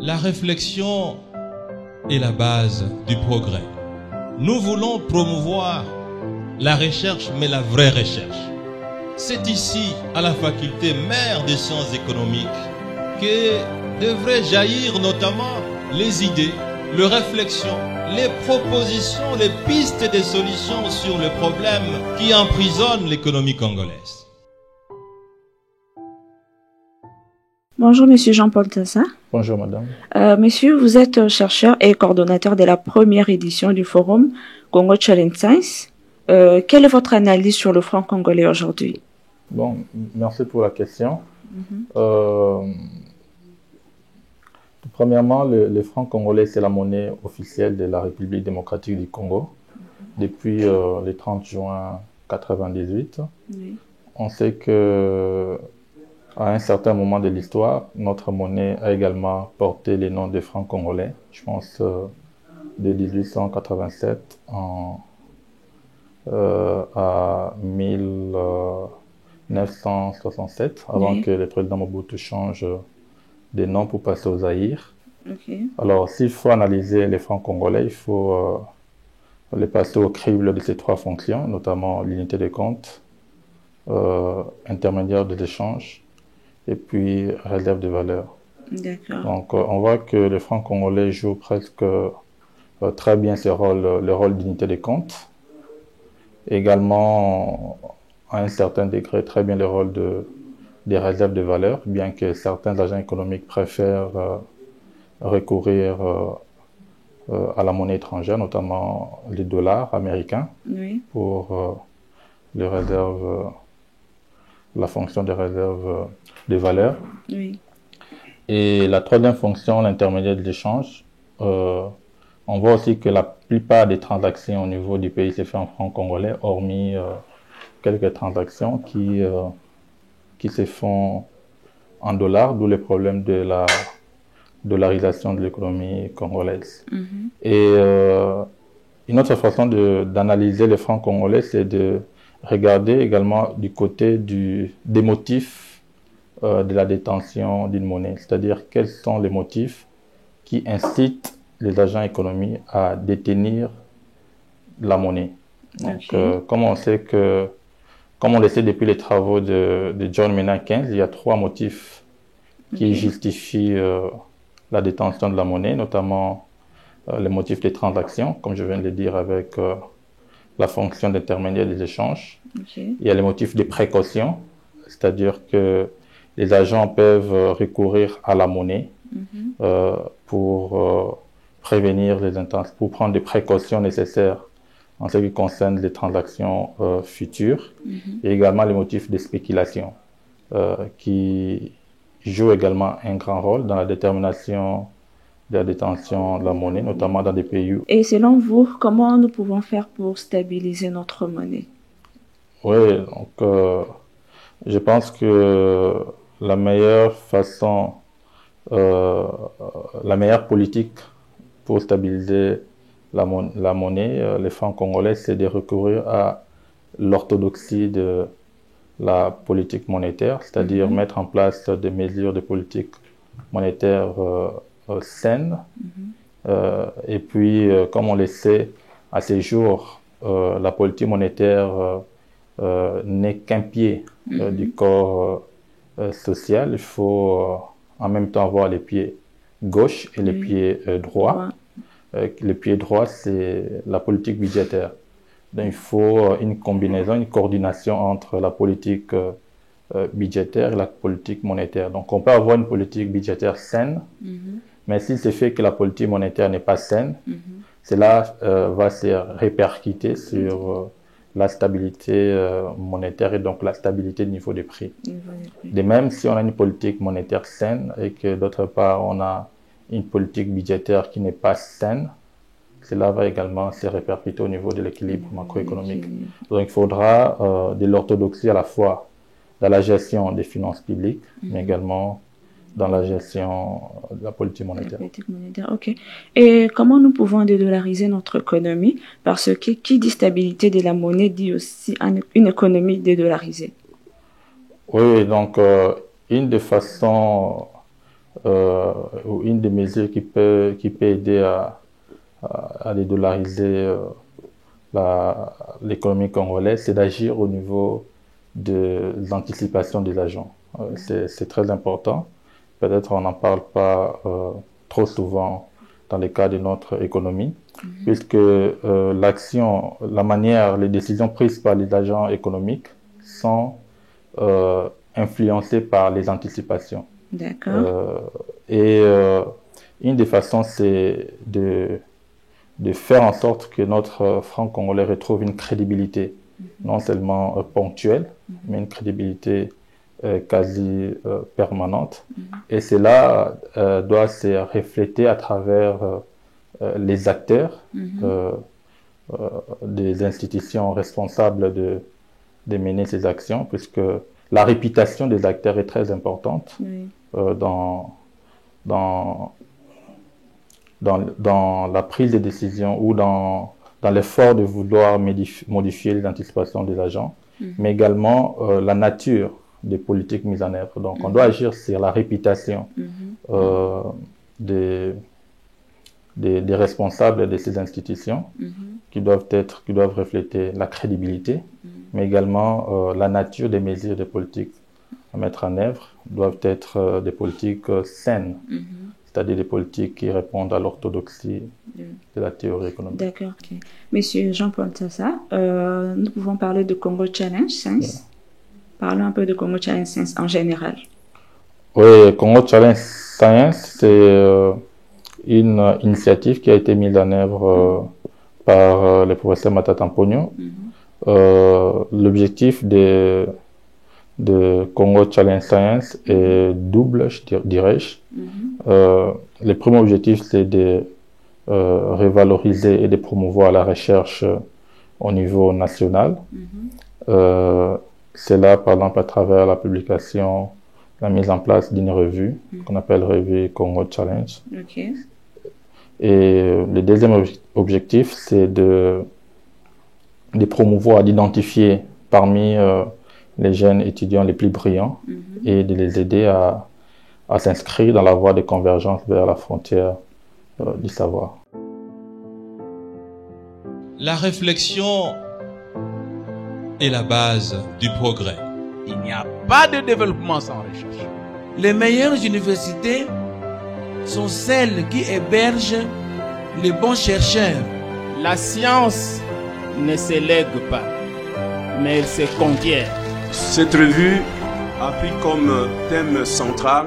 La réflexion est la base du progrès. Nous voulons promouvoir la recherche, mais la vraie recherche. C'est ici, à la faculté mère des sciences économiques, que devraient jaillir notamment les idées, les réflexions, les propositions, les pistes de solutions sur les problèmes qui emprisonnent l'économie congolaise. Bonjour, Monsieur Jean-Paul Tassa. Bonjour, madame. Monsieur, vous êtes chercheur et coordonnateur de la première édition du forum Congo Challenge Science. Quelle est votre analyse sur le franc congolais aujourd'hui? Bon, merci pour la question. Premièrement, le franc congolais, c'est la monnaie officielle de la République démocratique du Congo depuis le 30 juin 1998. Oui. On sait que à un certain moment de l'histoire, notre monnaie a également porté les noms de francs congolais. Je pense de 1887 à 1967, avant que le président Mobutu change de nom pour passer au Zaïre. Okay. Alors, s'il faut analyser les francs congolais, il faut les passer au crible de ces trois fonctions, notamment l'unité de compte, intermédiaire des échanges, et puis réserve de valeur. D'accord. Donc, on voit que le franc congolais joue presque très bien le rôle d'unité de compte. Également, à un certain degré, très bien le rôle des réserves de valeur, bien que certains agents économiques préfèrent recourir à la monnaie étrangère, notamment les dollars américains, Oui. pour les réserves, la fonction des réserves de valeur. Oui. Et la troisième fonction, l'intermédiaire de l'échange, on voit aussi que la plupart des transactions au niveau du pays se fait en francs congolais, hormis quelques transactions qui se font en dollars, d'où le problème de la dollarisation de l'économie congolaise. Et une autre façon d'analyser les francs congolais, c'est de regarder également du côté des motifs de la détention d'une monnaie, c'est-à-dire quels sont les motifs qui incitent les agents économiques à détenir la monnaie. Donc, comme on sait comme on le sait depuis les travaux de John Maynard Keynes, il y a trois motifs qui justifient la détention de la monnaie, notamment les motifs des transactions, comme je viens de le dire avec la fonction d'intermédiaire des échanges. Il y a les motifs de précaution, c'est-à-dire que les agents peuvent recourir à la monnaie pour prévenir les intentions, pour prendre des précautions nécessaires en ce qui concerne les transactions futures, et également les motifs de spéculation qui jouent également un grand rôle dans la détermination de la détention de la monnaie, notamment dans des pays. Et selon vous, comment nous pouvons faire pour stabiliser notre monnaie? Oui, donc je pense que la meilleure façon, la meilleure politique pour stabiliser la monnaie, les francs congolais, c'est de recourir à l'orthodoxie de la politique monétaire, c'est-à-dire mettre en place des mesures de politique monétaire saines. Et puis, comme on le sait, à ces jours, la politique monétaire n'est qu'un pied du corps social. Il faut en même temps avoir les pieds gauche et les pieds droits. Le pied droit, c'est la politique budgétaire. Donc, il faut une combinaison, une coordination entre la politique budgétaire et la politique monétaire. Donc, on peut avoir une politique budgétaire saine, mais s'il se fait que la politique monétaire n'est pas saine, cela va se répercuter sur la stabilité monétaire et donc la stabilité du niveau des prix. De même, si on a une politique monétaire saine et que d'autre part, on a une politique budgétaire qui n'est pas saine, cela va également se répercuter au niveau de l'équilibre macroéconomique. Donc, il faudra de l'orthodoxie à la fois dans la gestion des finances publiques, mais également dans la gestion de la politique monétaire. La politique monétaire, ok. Et comment nous pouvons dédollariser notre économie? Parce que qui dit stabilité de la monnaie dit aussi une économie dédollarisée. Oui, donc une des façons ou une des mesures qui peut aider à dédollariser l'économie congolaise, c'est d'agir au niveau de l'anticipation des agents. C'est très important. Peut-être on n'en parle pas trop souvent dans le cas de notre économie, puisque l'action, la manière, les décisions prises par les agents économiques sont influencées par les anticipations. D'accord. Une des façons, c'est de faire en sorte que notre franc congolais retrouve une crédibilité, non seulement ponctuelle, mais une crédibilité quasi permanente. Et cela doit se refléter à travers les acteurs, des institutions responsables de mener ces actions, puisque la réputation des acteurs est très importante dans la prise de décision ou dans l'effort de vouloir modifier l'anticipation des agents, mais également la nature des politiques mises en œuvre. Donc, on doit agir sur la réputation des responsables de ces institutions qui doivent refléter la crédibilité, mais également la nature des mesures de politiques à mettre en œuvre doivent être des politiques saines, c'est-à-dire des politiques qui répondent à l'orthodoxie de la théorie économique. D'accord. Okay. Monsieur Jean-Paul Tassa, nous pouvons parler de Congo Challenge Science. Parlons un peu de Congo Challenge Science en général. Oui, Congo Challenge Science, c'est une initiative qui a été mise en œuvre par le professeur Matata Mponyo. L'objectif de Congo Challenge Science est double, dirais-je. Le premier objectif, c'est de revaloriser et de promouvoir la recherche au niveau national. C'est là, par exemple, à travers la publication, la mise en place d'une revue qu'on appelle Revue Congo Challenge. Okay. Et le deuxième objectif, c'est de promouvoir, d'identifier parmi les jeunes étudiants les plus brillants et de les aider à s'inscrire dans la voie de convergence vers la frontière du savoir. La réflexion est la base du progrès. Il n'y a pas de développement sans recherche. Les meilleures universités sont celles qui hébergent les bons chercheurs. La science ne se lègue pas, mais elle se conquiert. Cette revue a pris comme thème central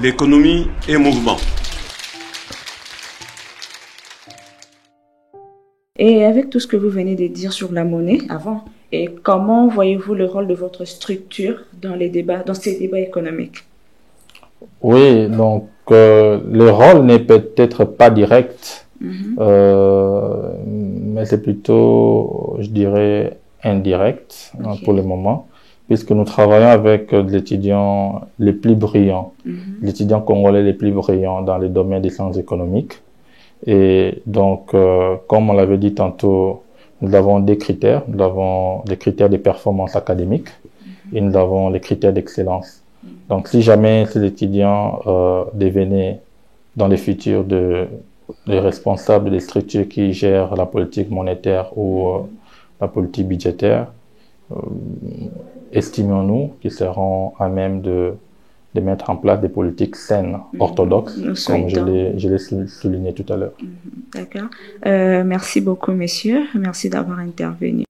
l'économie et mouvement. Et avec tout ce que vous venez de dire sur la monnaie avant, et comment voyez-vous le rôle de votre structure dans ces débats économiques? Oui, donc le rôle n'est peut-être pas direct, mais c'est plutôt, je dirais, indirect pour le moment, puisque nous travaillons avec les étudiants les plus brillants, les étudiants congolais les plus brillants dans les domaines des sciences économiques. Et donc, comme on l'avait dit tantôt, nous avons des critères. Nous avons les critères de performance académique et nous avons les critères d'excellence. Donc, si jamais ces étudiants devenaient dans le futur les responsables des structures qui gèrent la politique monétaire ou la politique budgétaire, estimons-nous qu'ils seront à même de mettre en place des politiques saines, orthodoxes, comme je l'ai souligné tout à l'heure. D'accord. Merci beaucoup, messieurs. Merci d'avoir intervenu.